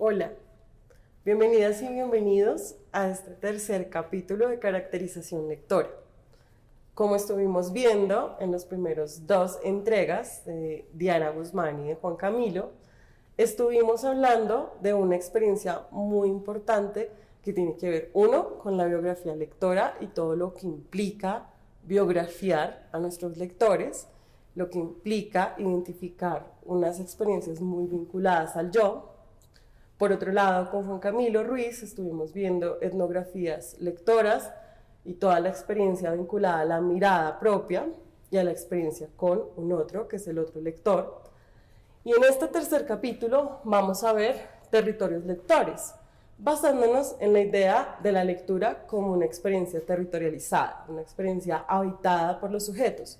Hola, bienvenidas y bienvenidos a este tercer capítulo de caracterización lectora. Como estuvimos viendo en los primeros dos entregas de Diana Guzmán y de Juan Camilo, estuvimos hablando de una experiencia muy importante que tiene que ver, uno, con la biografía lectora y todo lo que implica biografiar a nuestros lectores, lo que implica identificar unas experiencias muy vinculadas al yo. Por otro lado, con Juan Camilo Ruiz estuvimos viendo etnografías lectoras y toda la experiencia vinculada a la mirada propia y a la experiencia con un otro, que es el otro lector. Y en este tercer capítulo vamos a ver territorios lectores, basándonos en la idea de la lectura como una experiencia territorializada, una experiencia habitada por los sujetos.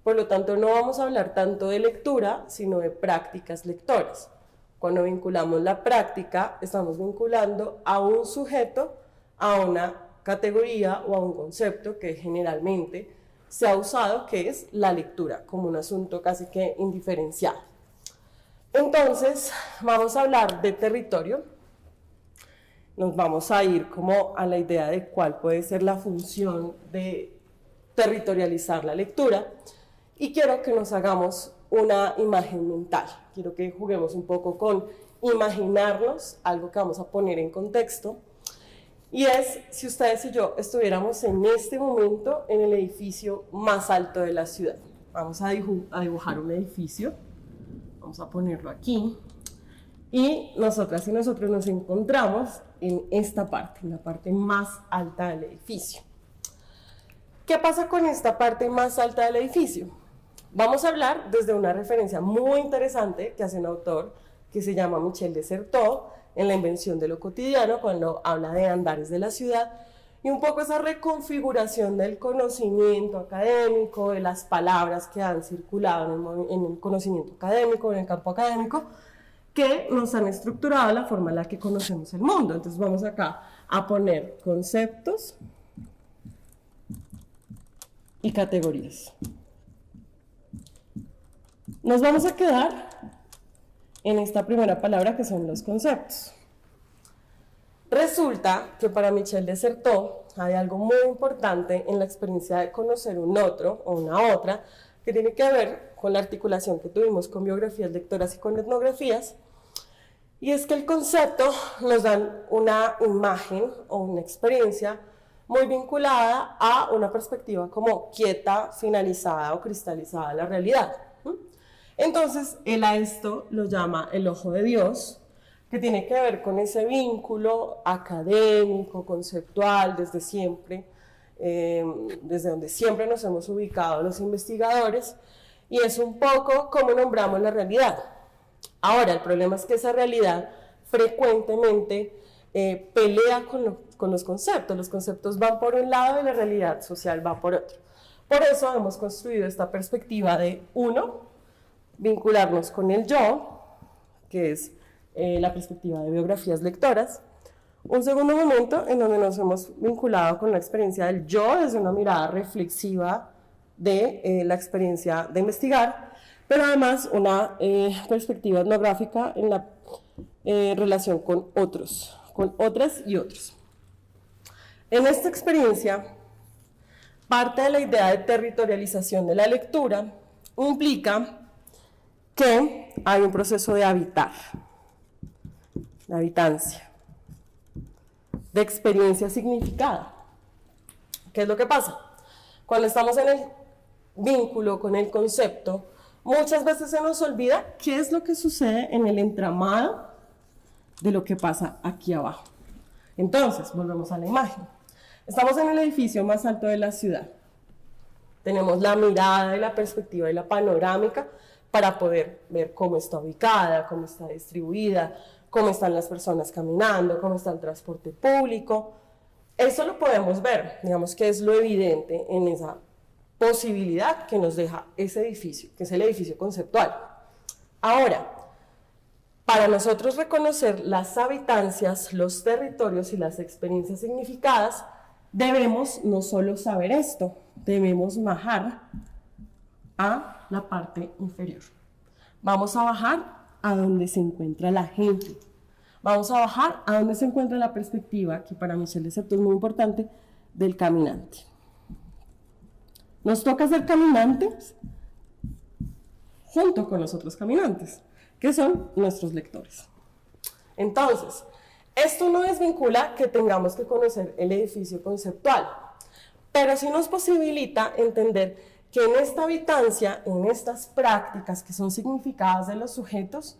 Por lo tanto, no vamos a hablar tanto de lectura, sino de prácticas lectoras. Cuando vinculamos la práctica, estamos vinculando a un sujeto, a una categoría o a un concepto que generalmente se ha usado, que es la lectura, como un asunto casi que indiferenciado. Entonces, vamos a hablar de territorio. Nos vamos a ir como a la idea de cuál puede ser la función de territorializar la lectura. Y quiero que nos hagamos una imagen mental. Quiero que juguemos un poco con imaginarnos algo que vamos a poner en contexto. Y es si ustedes y yo estuviéramos en este momento en el edificio más alto de la ciudad. Vamos a dibujar un edificio. Vamos a ponerlo aquí. Y nosotras y nosotros nos encontramos en esta parte, en la parte más alta del edificio. ¿Qué pasa con esta parte más alta del edificio? Vamos a hablar desde una referencia muy interesante que hace un autor que se llama Michel de Certeau en La invención de lo cotidiano, cuando habla de andares de la ciudad, y un poco esa reconfiguración del conocimiento académico, de las palabras que han circulado en el conocimiento académico, en el campo académico, que nos han estructurado la forma en la que conocemos el mundo. Entonces vamos acá a poner conceptos y categorías. Nos vamos a quedar en esta primera palabra, que son los conceptos. Resulta que para Michel de Certeau hay algo muy importante en la experiencia de conocer un otro o una otra, que tiene que ver con la articulación que tuvimos con biografías lectoras y con etnografías, y es que el concepto nos da una imagen o una experiencia muy vinculada a una perspectiva como quieta, finalizada o cristalizada de la realidad. Entonces, él a esto lo llama el ojo de Dios, que tiene que ver con ese vínculo académico, conceptual, desde siempre, desde donde siempre nos hemos ubicado los investigadores, y es un poco como nombramos la realidad. Ahora, el problema es que esa realidad frecuentemente pelea con los conceptos van por un lado y la realidad social va por otro. Por eso hemos construido esta perspectiva de, uno, vincularnos con el yo, que es la perspectiva de biografías lectoras. Un segundo momento en donde nos hemos vinculado con la experiencia del yo desde una mirada reflexiva de la experiencia de investigar, pero además una perspectiva etnográfica en la relación con otros, con otras y otros. En esta experiencia, parte de la idea de territorialización de la lectura implica que hay un proceso de habitar, de habitancia, de experiencia significada. ¿Qué es lo que pasa? Cuando estamos en el vínculo con el concepto, muchas veces se nos olvida qué es lo que sucede en el entramado de lo que pasa aquí abajo. Entonces, volvemos a la imagen. Estamos en el edificio más alto de la ciudad. Tenemos la mirada y la perspectiva y la panorámica para poder ver cómo está ubicada, cómo está distribuida, cómo están las personas caminando, cómo está el transporte público. Eso lo podemos ver, digamos que es lo evidente en esa posibilidad que nos deja ese edificio, que es el edificio conceptual. Ahora, para nosotros reconocer las habitancias, los territorios y las experiencias significadas, debemos no solo saber esto, debemos bajar a la parte inferior. Vamos a bajar a donde se encuentra la gente, Vamos a bajar a donde se encuentra la perspectiva, que para Michel de Certeau es muy importante, del caminante. Nos toca ser caminantes junto con los otros caminantes, que son nuestros lectores. Entonces, esto no desvincula que tengamos que conocer el edificio conceptual, pero sí nos posibilita entender que en esta habitancia, en estas prácticas que son significadas de los sujetos,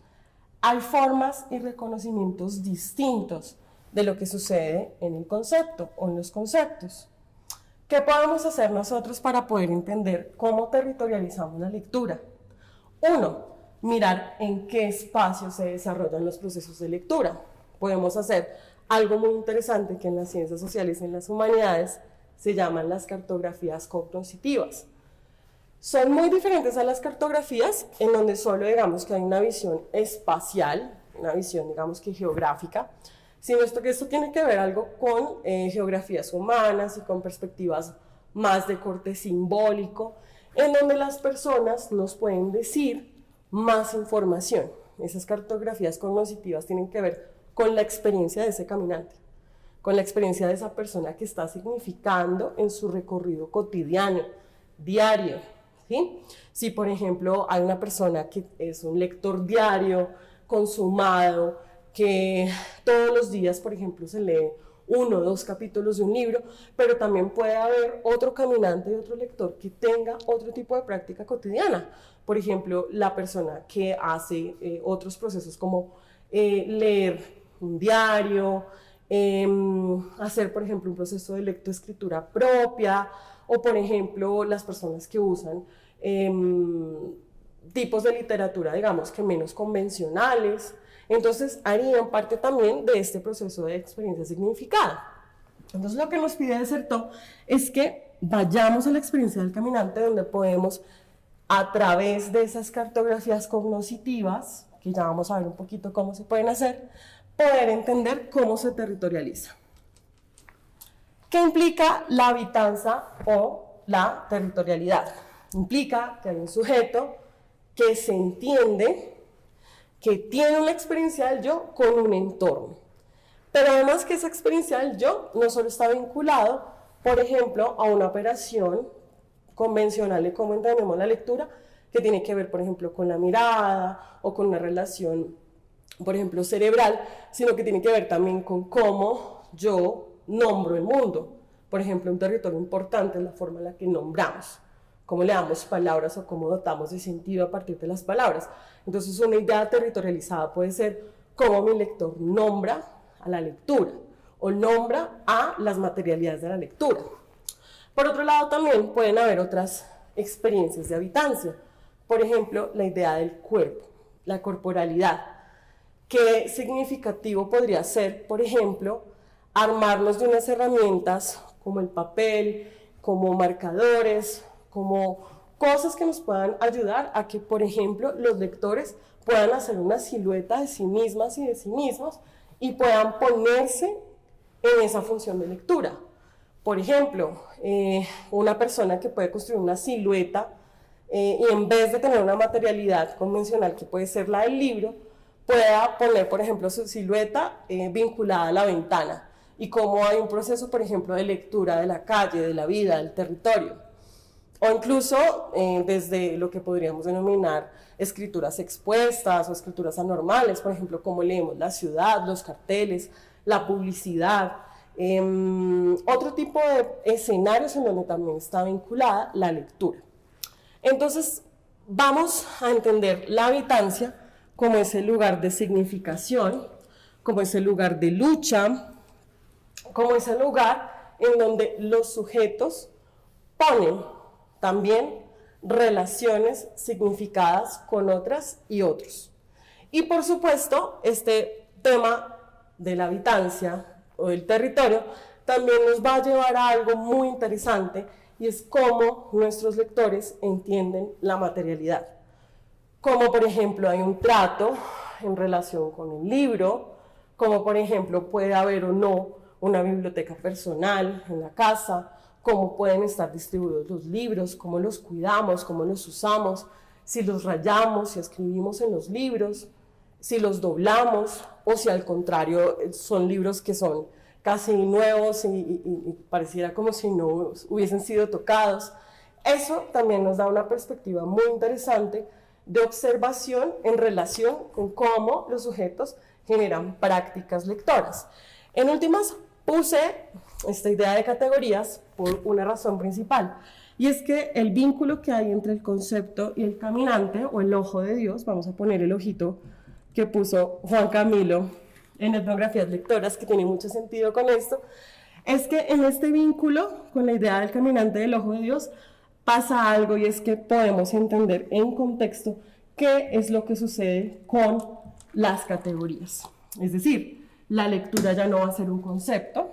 hay formas y reconocimientos distintos de lo que sucede en el concepto o en los conceptos. ¿Qué podemos hacer nosotros para poder entender cómo territorializamos la lectura? Uno, mirar en qué espacio se desarrollan los procesos de lectura. Podemos hacer algo muy interesante que en las ciencias sociales y en las humanidades se llaman las cartografías cognoscitivas. Son muy diferentes a las cartografías en donde solo digamos que hay una visión espacial, una visión digamos que geográfica, sino que esto tiene que ver algo con geografías humanas y con perspectivas más de corte simbólico, en donde las personas nos pueden decir más información. Esas cartografías cognoscitivas tienen que ver con la experiencia de ese caminante, con la experiencia de esa persona que está significando en su recorrido cotidiano, diario, ¿sí? Si, por ejemplo, hay una persona que es un lector diario, consumado, que todos los días, por ejemplo, se lee 1 o 2 capítulos de un libro, pero también puede haber otro caminante y otro lector que tenga otro tipo de práctica cotidiana. Por ejemplo, la persona que hace otros procesos como leer un diario, hacer, por ejemplo, un proceso de lectoescritura propia, o, por ejemplo, las personas que usan tipos de literatura, digamos, que menos convencionales. Entonces, harían parte también de este proceso de experiencia significada. Entonces, lo que nos pide de Certeau es que vayamos a la experiencia del caminante, donde podemos, a través de esas cartografías cognoscitivas, que ya vamos a ver un poquito cómo se pueden hacer, poder entender cómo se territorializa. ¿Qué implica la habitanza o la territorialidad? Implica que hay un sujeto que se entiende, que tiene una experiencia del yo con un entorno. Pero además que esa experiencia del yo no solo está vinculado, por ejemplo, a una operación convencional de cómo entendemos la lectura, que tiene que ver, por ejemplo, con la mirada o con una relación, por ejemplo, cerebral, sino que tiene que ver también con cómo yo nombro el mundo. Por ejemplo, un territorio importante es la forma en la que nombramos, cómo le damos palabras o cómo dotamos de sentido a partir de las palabras. Entonces, una idea territorializada puede ser cómo mi lector nombra a la lectura o nombra a las materialidades de la lectura. Por otro lado, también pueden haber otras experiencias de habitancia. Por ejemplo, la idea del cuerpo, la corporalidad. ¿Qué significativo podría ser, por ejemplo, armarnos de unas herramientas como el papel, como marcadores, como cosas que nos puedan ayudar a que, por ejemplo, los lectores puedan hacer una silueta de sí mismas y de sí mismos y puedan ponerse en esa función de lectura? Por ejemplo, una persona que puede construir una silueta y en vez de tener una materialidad convencional que puede ser la del libro, pueda poner, por ejemplo, su silueta vinculada a la ventana y cómo hay un proceso, por ejemplo, de lectura de la calle, de la vida, del territorio. O incluso desde lo que podríamos denominar escrituras expuestas o escrituras anormales, por ejemplo, cómo leemos la ciudad, los carteles, la publicidad, otro tipo de escenarios en donde también está vinculada la lectura. Entonces, vamos a entender la habitancia como ese lugar de significación, como ese lugar de lucha, como ese lugar en donde los sujetos ponen también relaciones significadas con otras y otros. Y por supuesto, este tema de la habitancia o del territorio también nos va a llevar a algo muy interesante, y es cómo nuestros lectores entienden la materialidad. Como por ejemplo hay un trato en relación con un libro, como por ejemplo puede haber o no una biblioteca personal en la casa, cómo pueden estar distribuidos los libros, cómo los cuidamos, cómo los usamos, si los rayamos, si escribimos en los libros, si los doblamos o si al contrario son libros que son casi nuevos y pareciera como si no hubiesen sido tocados. Eso también nos da una perspectiva muy interesante de observación en relación con cómo los sujetos generan prácticas lectoras. En últimas, puse esta idea de categorías por una razón principal, y es que el vínculo que hay entre el concepto y el caminante o el ojo de Dios, vamos a poner el ojito que puso Juan Camilo en Etnografías Lectoras, que tiene mucho sentido con esto, es que en este vínculo con la idea del caminante del ojo de Dios pasa algo, y es que podemos entender en contexto qué es lo que sucede con las categorías. Es decir, la lectura ya no va a ser un concepto,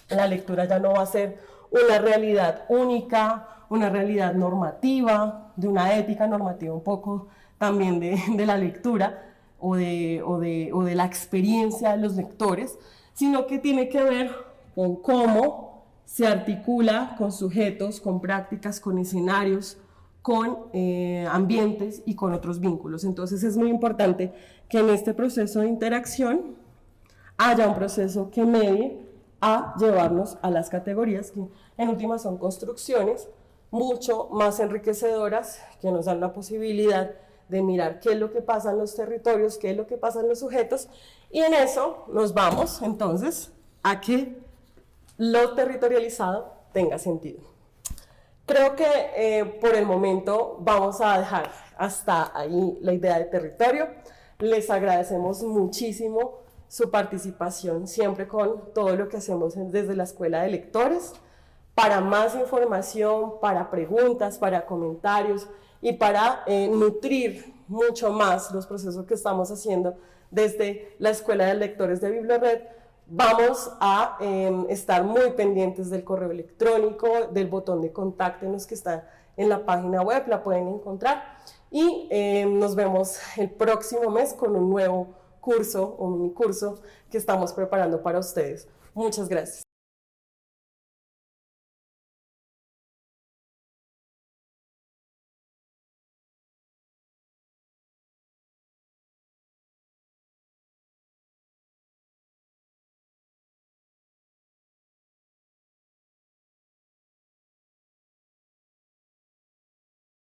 la lectura ya no va a ser una realidad única, una realidad normativa, de una ética normativa un poco también de la lectura o de la experiencia de los lectores, sino que tiene que ver con cómo se articula con sujetos, con prácticas, con escenarios, con ambientes y con otros vínculos. Entonces es muy importante que en este proceso de interacción haya un proceso que medie a llevarnos a las categorías, que en última son construcciones mucho más enriquecedoras, que nos dan la posibilidad de mirar qué es lo que pasa en los territorios, qué es lo que pasa en los sujetos, y en eso nos vamos entonces a que lo territorializado tenga sentido. Creo que por el momento vamos a dejar hasta ahí la idea de territorio. Les agradecemos muchísimo su participación siempre con todo lo que hacemos desde la Escuela de Lectores. Para más información, para preguntas, para comentarios y para nutrir mucho más los procesos que estamos haciendo desde la Escuela de Lectores de Bibliored, vamos a estar muy pendientes del correo electrónico, del botón de contáctenos que está en la página web, la pueden encontrar, y nos vemos el próximo mes con un nuevo curso o mini curso que estamos preparando para ustedes. Muchas gracias.